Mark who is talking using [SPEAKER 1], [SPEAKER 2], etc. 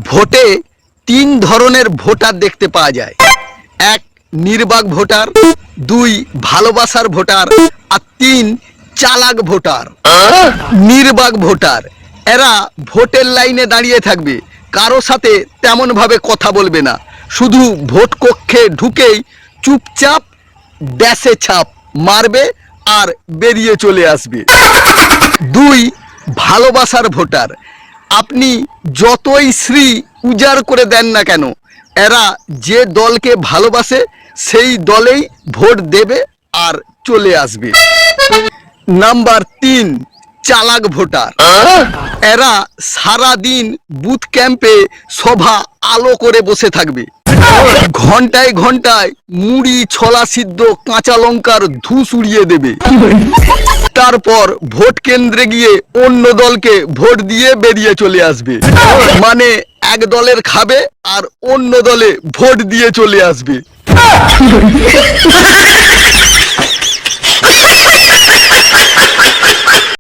[SPEAKER 1] ভোটে তিন ধরনের ভোটার দেখতে পাওয়া যায়। এক, নির্বাক ভোটার। দুই, ভালোবাসার ভোটার। আর তিন, চালাক ভোটার। নির্বাক ভোটার এরা ভোটের লাইনে দাঁড়িয়ে থাকবে, কারো সাথে তেমন ভাবে কথা বলবে না, শুধু ভোট কক্ষে ঢুকেই চুপচাপ ড্যাশে ছাপ মারবে আর বেরিয়ে চলে আসবে। দুই, ভালোবাসার ভোটার। আপনি যতই শ্রী উজাড় করে দেন না কেন, এরা যে দলকে ভালোবাসে সেই দলেই ভোট দেবে আর চলে আসবে। নাম্বার তিন, চালাক ভোটার। এরা সারা দিন বুথ ক্যাম্পে সভা আলো করে বসে থাকবে, ঘন্টায় ঘন্টায় মুড়ি, ছোলা সিদ্ধ, কাঁচা লঙ্কার ধূস উড়িয়ে দেবে। তারপর ভোট কেন্দ্রে গিয়ে অন্য দলকে ভোট দিয়ে বেরিয়ে চলে আসবে। মানে এক দলের খাবে আর অন্য দলে ভোট দিয়ে চলে আসবে।